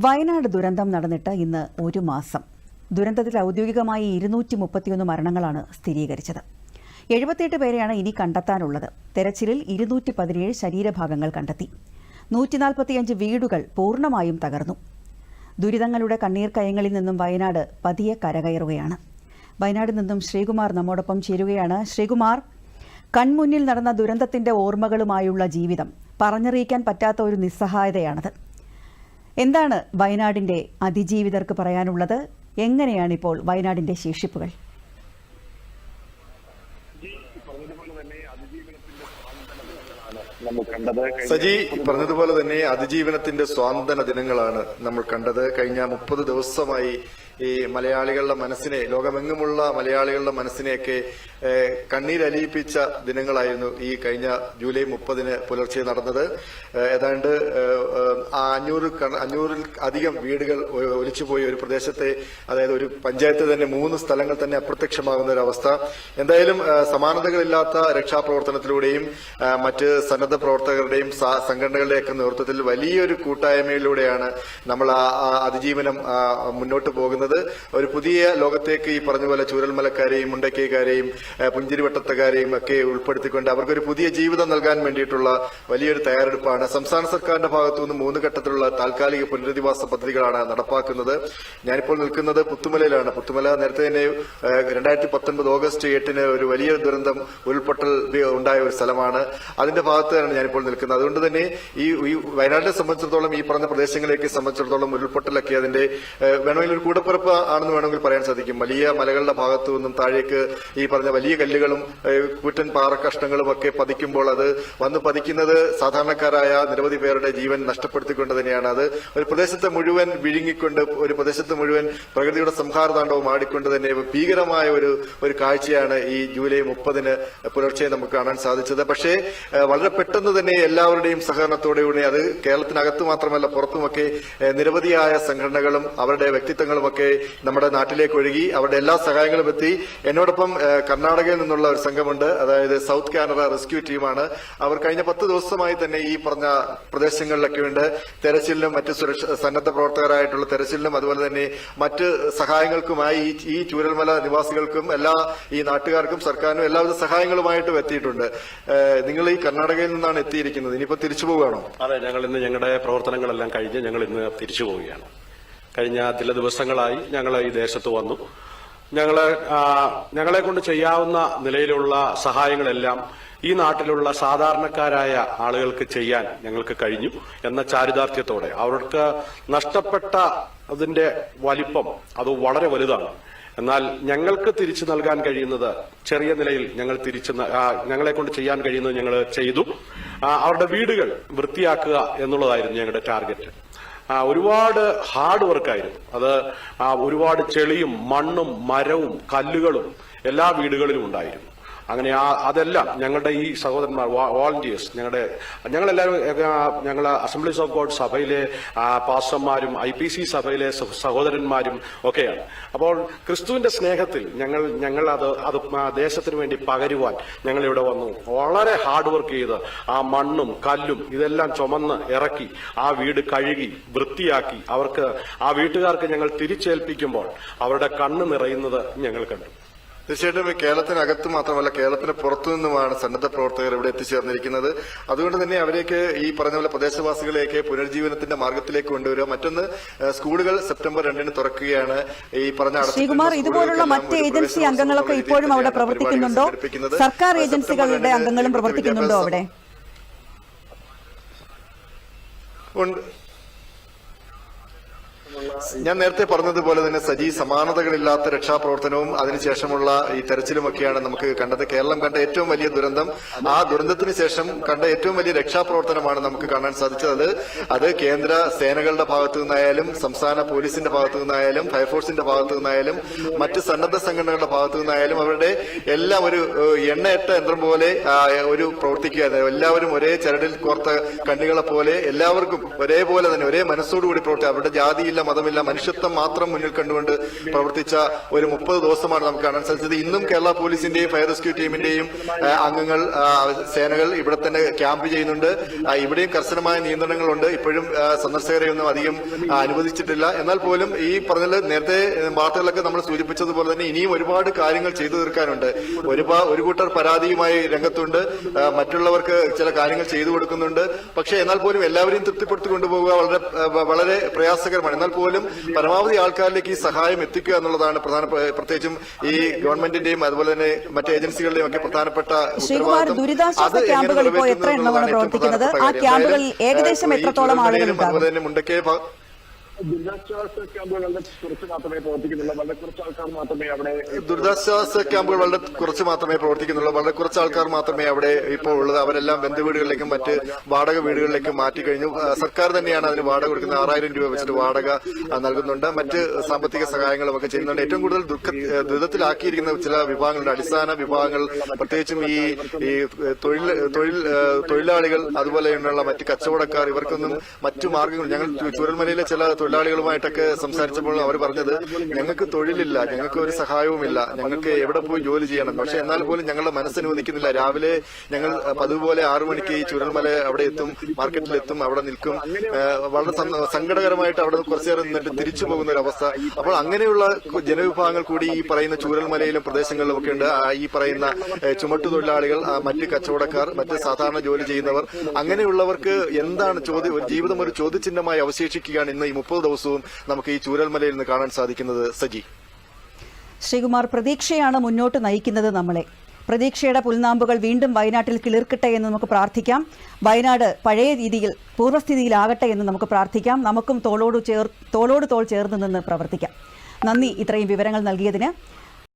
വയനാട് ദുരന്തം നടന്നിട്ട് ഇന്ന് ഒരു മാസം. ദുരന്തത്തിൽ ഔദ്യോഗികമായി 231 മരണങ്ങളാണ് സ്ഥിരീകരിച്ചത്. 78 പേരെയാണ് ഇനി കണ്ടെത്താനുള്ളത്. തെരച്ചിലിൽ 217 ശരീരഭാഗങ്ങൾ കണ്ടെത്തി. 145 വീടുകൾ പൂർണ്ണമായും തകർന്നു. ദുരിതങ്ങളുടെ കണ്ണീർക്കയങ്ങളിൽ നിന്നും വയനാട് പതിയെ കരകയറുകയാണ്. വയനാട് നിന്നും ശ്രീകുമാർ നമ്മോടൊപ്പം ചേരുകയാണ്. ശ്രീകുമാർ, കൺമുന്നിൽ നടന്ന ദുരന്തത്തിന്റെ ഓർമ്മകളുമായുള്ള ജീവിതം പറഞ്ഞറിയിക്കാൻ പറ്റാത്ത ഒരു നിസ്സഹായതയാണത്. എന്താണ് വയനാടിന്റെ അതിജീവിതർക്ക് പറയാനുള്ളത്? എങ്ങനെയാണിപ്പോൾ വയനാടിന്റെ ശേഷിപ്പുകൾ? സജി പറഞ്ഞതുപോലെ തന്നെ അതിജീവനത്തിന്റെ സ്വാതന്ത്ര്യ ദിനങ്ങളാണ് നമ്മൾ കണ്ടത്. കഴിഞ്ഞ 30 ദിവസമായി ഈ മലയാളികളുടെ മനസ്സിനെ, ലോകമെങ്ങുമുള്ള മലയാളികളുടെ മനസ്സിനെയൊക്കെ കണ്ണീരലിയിപ്പിച്ച ദിനങ്ങളായിരുന്നു ഈ കഴിഞ്ഞ ജൂലൈ 30 പുലർച്ചെ നടന്നത്. ഏതാണ്ട് 500-ൽ അധികം വീടുകൾ ഒലിച്ചുപോയി ഒരു പ്രദേശത്തെ, അതായത് ഒരു പഞ്ചായത്ത് തന്നെ 3 സ്ഥലങ്ങൾ തന്നെ അപ്രത്യക്ഷമാകുന്ന ഒരു അവസ്ഥ. എന്തായാലും സമാനതകളില്ലാത്ത രക്ഷാപ്രവർത്തനത്തിലൂടെയും മറ്റ് സന്നദ്ധ പ്രവർത്തകരുടെയും സംഘടനകളുടെയൊക്കെ നേതൃത്വത്തിൽ വലിയൊരു കൂട്ടായ്മയിലൂടെയാണ് നമ്മൾ അതിജീവനം മുന്നോട്ട് പോകുന്നത്. ഒരു പുതിയ ലോകത്തേക്ക് ഈ പറഞ്ഞ പോലെ ചൂരൽമലക്കാരെയും മുണ്ടക്കൈക്കാരെയും പുഞ്ചിരിവട്ടത്തുകാരെയും ഒക്കെ ഉൾപ്പെടുത്തിക്കൊണ്ട് അവർക്കൊരു പുതിയ ജീവിതം നൽകാൻ വേണ്ടിയിട്ടുള്ള വലിയൊരു തയ്യാറെടുപ്പാണ്. സംസ്ഥാന സർക്കാരിന്റെ ഭാഗത്തുനിന്ന് 3 ഘട്ടത്തിലുള്ള താൽക്കാലിക പുനരധിവാസ പദ്ധതികളാണ് നടപ്പാക്കുന്നത്. ഞാനിപ്പോൾ നിൽക്കുന്നത് പുത്തുമലയിലാണ്. പുത്തുമല നേരത്തെ തന്നെ 2019 ഓഗസ്റ്റ് 8 ഒരു വലിയ ദുരന്തം, ഉരുൾപൊട്ടൽ ഉണ്ടായ ഒരു സ്ഥലമാണ്. അതിന്റെ ഭാഗത്താണ് ഞാനിപ്പോൾ നിൽക്കുന്നത്. അതുകൊണ്ട് തന്നെ ഈ വയനാടിനെ സംബന്ധിച്ചിടത്തോളം, ഈ പറഞ്ഞ പ്രദേശങ്ങളെയൊക്കെ സംബന്ധിച്ചിടത്തോളം ഉരുൾപൊട്ടലൊക്കെ അതിന്റെ വേണമെങ്കിൽ ഒരു കൂടപ്പിറപ്പ് ആണെന്ന് വേണമെങ്കിൽ പറയാൻ സാധിക്കും. വലിയ മലകളുടെ ഭാഗത്തു നിന്നും താഴേക്ക് ഈ പറഞ്ഞ വലിയ കല്ലുകളും കൂറ്റൻ പാറക്കഷ്ണങ്ങളും ഒക്കെ പതിക്കുമ്പോൾ അത് വന്ന് പതിക്കുന്നത് സാധാരണക്കാരായ നിരവധി പേരുടെ ജീവൻ നഷ്ടപ്പെടുത്തിക്കൊണ്ട് തന്നെയാണ്. അത് ഒരു പ്രദേശത്തെ മുഴുവൻ വിഴുങ്ങിക്കൊണ്ട്, ഒരു പ്രദേശത്ത് മുഴുവൻ പ്രകൃതിയുടെ സംഹാരതാണ്ഡവും ആടിക്കൊണ്ട് തന്നെ ഭീകരമായ ഒരു കാഴ്ചയാണ് ഈ ജൂലൈ 30 പുലർച്ചെ നമുക്ക് കാണാൻ സാധിച്ചത്. പക്ഷേ വളരെ പെട്ടെന്ന് തന്നെ എല്ലാവരുടെയും സഹകരണത്തോടെയൂടെ, അത് കേരളത്തിനകത്ത് മാത്രമല്ല പുറത്തുമൊക്കെ നിരവധിയായ സംഘടനകളും അവരുടെ വ്യക്തിത്വങ്ങളുമൊക്കെ നമ്മുടെ നാട്ടിലേക്ക് ഒഴുകി അവരുടെ എല്ലാ സഹായങ്ങളും എത്തി. എന്നോടൊപ്പം കർണാടകയിൽ നിന്നുള്ള ഒരു സംഘമുണ്ട്, അതായത് സൗത്ത് കാനറ റെസ്ക്യൂ ടീമാണ്. അവർ കഴിഞ്ഞ 10 ദിവസമായി തന്നെ ഈ പറഞ്ഞ പ്രദേശങ്ങളിലൊക്കെ ഉണ്ട് തെരച്ചിലിനും മറ്റ് സന്നദ്ധ പ്രവർത്തകരായിട്ടുള്ള തെരച്ചിലിനും അതുപോലെ തന്നെ മറ്റ് സഹായങ്ങൾക്കുമായി ഈ ചൂരൽമല നിവാസികൾക്കും ഈ നാട്ടുകാർക്കും സർക്കാരിനും എല്ലാവിധ സഹായങ്ങളുമായിട്ടും എത്തിയിട്ടുണ്ട്. നിങ്ങൾ ഈ കർണാടകയിൽ നിന്നാണ് എത്തിയിരിക്കുന്നത്. ഇനിയിപ്പോ തിരിച്ചു പോവുകയാണോ? അതെ, ഞങ്ങൾ ഇന്ന് ഞങ്ങളുടെ പ്രവർത്തനങ്ങളെല്ലാം കഴിഞ്ഞ് ഞങ്ങൾ ഇന്ന് തിരിച്ചു പോവുകയാണ്. കഴിഞ്ഞ ചില ദിവസങ്ങളായി ഞങ്ങൾ ഈ ദേശത്ത് വന്നു. ഞങ്ങളെ കൊണ്ട് ചെയ്യാവുന്ന നിലയിലുള്ള സഹായങ്ങളെല്ലാം ഈ നാട്ടിലുള്ള സാധാരണക്കാരായ ആളുകൾക്ക് ചെയ്യാൻ ഞങ്ങൾക്ക് കഴിഞ്ഞു എന്ന ചാരിതാർത്ഥ്യത്തോടെ. അവർക്ക് നഷ്ടപ്പെട്ട അതിന്റെ വലിപ്പം അത് വളരെ വലുതാണ്. എന്നാൽ ഞങ്ങൾക്ക് തിരിച്ചു നൽകാൻ കഴിയുന്നത് ചെറിയ നിലയിൽ ഞങ്ങളെ കൊണ്ട് ചെയ്യാൻ കഴിയുന്നത് ഞങ്ങൾ ചെയ്തു. അവരുടെ വീടുകൾ വൃത്തിയാക്കുക എന്നുള്ളതായിരുന്നു ഞങ്ങളുടെ ടാർഗറ്റ്. ഒരുപാട് ഹാർഡ് വർക്കായിരുന്നു അത്. ഒരുപാട് ചെളിയും മണ്ണും മരവും കല്ലുകളും എല്ലാ വീടുകളിലും ഉണ്ടായിരുന്നു. അങ്ങനെ അതെല്ലാം ഞങ്ങളുടെ ഈ സഹോദരന്മാർ, വോളണ്ടിയേഴ്സ്, ഞങ്ങൾ അസംബ്ലീസ് ഓഫ് ഗോഡ് സഭയിലെ പാസ്റ്റർമാരും IPC സഭയിലെ സഹോദരന്മാരും ഒക്കെയാണ്. അപ്പോൾ ക്രിസ്തുവിന്റെ സ്നേഹത്തിൽ ഞങ്ങൾ അത് ദേശത്തിന് വേണ്ടി പകരുവാൻ ഞങ്ങളിവിടെ വന്നു. വളരെ ഹാർഡ് വർക്ക് ചെയ്ത് ആ മണ്ണും കല്ലും ഇതെല്ലാം ചുമന്ന് ഇറക്കി ആ വീട് കഴുകി വൃത്തിയാക്കി ആ വീട്ടുകാർക്ക് ഞങ്ങൾ തിരിച്ചേൽപ്പിക്കുമ്പോൾ അവരുടെ കണ്ണ് നിറയുന്നത് ഞങ്ങൾ കണ്ടു. തീർച്ചയായിട്ടും കേരളത്തിനകത്ത് മാത്രമല്ല കേരളത്തിന് പുറത്തുനിന്നുമാണ് സന്നദ്ധ പ്രവർത്തകർ ഇവിടെ എത്തിച്ചേർന്നിരിക്കുന്നത്. അതുകൊണ്ട് തന്നെ അവരെയൊക്കെ ഈ പറഞ്ഞ പോലെ പ്രദേശവാസികളെയൊക്കെ പുനർജീവനത്തിന്റെ മാർഗത്തിലേക്ക് കൊണ്ടുവരിക. മറ്റൊന്ന്, സ്കൂളുകൾ സെപ്റ്റംബർ 2 തുറക്കുകയാണ്. ഈ പറഞ്ഞ ശ്രീകുമാർ, ഇതുപോലുള്ള മറ്റ് ഏജൻസി അംഗങ്ങളൊക്കെ ഇപ്പോഴും അവിടെ പ്രവർത്തിക്കുന്നുണ്ടോ? സർക്കാർ ഏജൻസികളുടെ അംഗങ്ങളും പ്രവർത്തിക്കുന്നുണ്ടോ അവിടെ? ഞാൻ നേരത്തെ പറഞ്ഞതുപോലെ തന്നെ സജി, സമാനതകളില്ലാത്ത രക്ഷാപ്രവർത്തനവും അതിനുശേഷമുള്ള ഈ തെരച്ചിലുമൊക്കെയാണ് നമുക്ക് കണ്ടത്. കേരളം കണ്ട ഏറ്റവും വലിയ ദുരന്തം, ആ ദുരന്തത്തിന് ശേഷം കണ്ട ഏറ്റവും വലിയ രക്ഷാപ്രവർത്തനമാണ് നമുക്ക് കാണാൻ സാധിച്ചത്. അത് കേന്ദ്ര സേനകളുടെ ഭാഗത്തു നിന്നായാലും സംസ്ഥാന പോലീസിന്റെ ഭാഗത്തു നിന്നായാലും ഫയർഫോഴ്സിന്റെ ഭാഗത്തു നിന്നായാലും മറ്റ് സന്നദ്ധ സംഘടനകളുടെ ഭാഗത്തു നിന്നായാലും അവരുടെ എല്ലാം ഒരു എണ്ണയിട്ട യന്ത്രം പോലെ ഒരു പ്രവർത്തിക്കുക. എല്ലാവരും ഒരേ ചരടിൽ കോർത്ത കണ്ണികളെ പോലെ എല്ലാവർക്കും ഒരേപോലെ തന്നെ ഒരേ മനസ്സോടുകൂടി പ്രവർത്തിക്കുക. അവരുടെ ജാതിയില്ല, മതമില്ല, മനുഷ്യത്വം മാത്രം മുന്നിൽ കണ്ടുകൊണ്ട് പ്രവർത്തിച്ച ഒരു 30 ദിവസമാണ് നമുക്ക് കാണാൻ സാധിച്ചത്. ഇന്നും കേരള പോലീസിന്റെയും ഫയർ റെസ്ക്യൂ ടീമിന്റെയും അംഗങ്ങൾ, സേനകൾ ഇവിടെ തന്നെ ക്യാമ്പ് ചെയ്യുന്നുണ്ട്. ഇവിടെയും കർശനമായ നിയന്ത്രണങ്ങളുണ്ട്. ഇപ്പോഴും സന്ദർശകരെ ഒന്നും അധികം അനുവദിച്ചിട്ടില്ല. എന്നാൽ പോലും ഈ പറഞ്ഞ നേരത്തെ വാർത്തകളൊക്കെ നമ്മൾ സൂചിപ്പിച്ചതുപോലെ തന്നെ ഇനിയും ഒരുപാട് കാര്യങ്ങൾ ചെയ്തു തീർക്കാനുണ്ട്. ഒരു കൂട്ടർ പരാതിയുമായി രംഗത്തുണ്ട്, മറ്റുള്ളവർക്ക് ചില കാര്യങ്ങൾ ചെയ്തു കൊടുക്കുന്നുണ്ട്. പക്ഷേ എന്നാൽ പോലും എല്ലാവരെയും തൃപ്തിപ്പെടുത്തി കൊണ്ടുപോകുക വളരെ പ്രയാസകരമാണ്. എന്നാൽ പോലും പരമാവധി ആൾക്കാരിലേക്ക് ഈ സഹായം എത്തിക്കുക എന്നുള്ളതാണ് പ്രത്യേകിച്ചും ഈ ഗവൺമെന്റിന്റെയും അതുപോലെ തന്നെ മറ്റ് ഏജൻസികളുടെയും ഒക്കെ പ്രധാനപ്പെട്ട ഉത്തരവാദിത്വം. ദുരിതാശ്വാസ ക്യാമ്പുകൾ ഇപ്പോൾ എത്ര എണ്ണമാണ് പ്രവർത്തിക്കുന്നത്? ആ ക്യാമ്പുകളിൽ ഏകദേശം എത്രത്തോളം ആളുകൾ ഉണ്ടാകും? അതുപോലെ തന്നെ മുണ്ടക്കൈ ദുരിതാശ്വാസ ക്യാമ്പുകൾ വളരെ കുറച്ച് മാത്രമേ പ്രവർത്തിക്കുന്നുള്ളൂ. വളരെ കുറച്ച് ആൾക്കാർ മാത്രമേ അവിടെ ദുരിതാശ്വാസ ക്യാമ്പുകൾ വളരെ കുറച്ച് മാത്രമേ പ്രവർത്തിക്കുന്നുള്ളൂ. വളരെ കുറച്ച് ആൾക്കാർ മാത്രമേ അവിടെ ഇപ്പോൾ ഉള്ളത്. അവരെല്ലാം ബന്ധുവീടുകളിലേക്കും മറ്റ് വാടക വീടുകളിലേക്കും മാറ്റിക്കഴിഞ്ഞു. സർക്കാർ തന്നെയാണ് അതിന് വാടക കൊടുക്കുന്നത്. 6000 രൂപ വെച്ചിട്ട് വാടക നൽകുന്നുണ്ട്. മറ്റ് സാമ്പത്തിക സഹായങ്ങളും ഒക്കെ ചെയ്യുന്നുണ്ട്. ഏറ്റവും കൂടുതൽ ദുരിതത്തിലാക്കിയിരിക്കുന്ന ചില വിഭാഗങ്ങളുണ്ട്, അടിസ്ഥാന വിഭാഗങ്ങൾ, പ്രത്യേകിച്ചും ഈ തൊഴിലാളികൾ, അതുപോലെയുള്ള മറ്റ് കച്ചവടക്കാർ. ഇവർക്കൊന്നും മറ്റു മാർഗങ്ങൾ, ഞങ്ങൾ ചൂരൽമലയിലെ ചില തൊഴിലാളികളുമായിട്ടൊക്കെ സംസാരിച്ചപ്പോൾ അവർ പറഞ്ഞത്, ഞങ്ങൾക്ക് തൊഴിലില്ല, ഞങ്ങൾക്ക് ഒരു സഹായവുമില്ല, ഞങ്ങൾക്ക് എവിടെ പോയി ജോലി ചെയ്യണം. പക്ഷെ എന്നാൽ പോലും ഞങ്ങളുടെ മനസ്സനുവദിക്കുന്നില്ല. രാവിലെ ഞങ്ങൾ പതിവുപോലെ 6 മണിക്ക് ഈ ചൂരൽമല അവിടെ എത്തും, മാർക്കറ്റിലെത്തും, അവിടെ നിൽക്കും. വളരെ സങ്കടകരമായിട്ട് അവിടെ കുറച്ചു നേരം നിന്നിട്ട് തിരിച്ചു പോകുന്ന ഒരു അവസ്ഥ. അപ്പോൾ അങ്ങനെയുള്ള ജനവിഭാഗങ്ങൾ കൂടി ഈ പറയുന്ന ചൂരൽമലയിലും പ്രദേശങ്ങളിലും ഒക്കെ ഉണ്ട്. ഈ പറയുന്ന ചുമട്ടുതൊഴിലാളികൾ, മറ്റ് കച്ചവടക്കാർ, മറ്റ് സാധാരണ ജോലി ചെയ്യുന്നവർ, അങ്ങനെയുള്ളവർക്ക് എന്താണ് ജീവിതം ഒരു ചോദ്യചിഹ്നമായി അവശേഷിക്കുകയാണ് ഇന്ന് ഈ 30 ദിവസവും നമുക്ക് ഈ ചൂരൽമലയിൽ നിന്ന് കാണാൻ സാധിക്കുന്നത്. സജി, ശ്രീകുമാർ, പ്രതീക്ഷയാണ് മുന്നോട്ട് നയിക്കുന്നത് നമ്മളെ. പ്രതീക്ഷയുടെ പുൽനാമ്പുകൾ വീണ്ടും വയനാട്ടിൽ കിളിർക്കട്ടെ എന്ന് നമുക്ക് പ്രാർത്ഥിക്കാം. വയനാട് പഴയ രീതിയിൽ പൂർവ്വസ്ഥിതിയിലാകട്ടെ എന്ന് നമുക്ക് പ്രാർത്ഥിക്കാം. നമുക്കും തോളോട് തോൾ ചേർന്ന് നിന്ന് പ്രവർത്തിക്കാം. നന്ദി ഇത്രയും വിവരങ്ങൾ നൽകിയതിന്.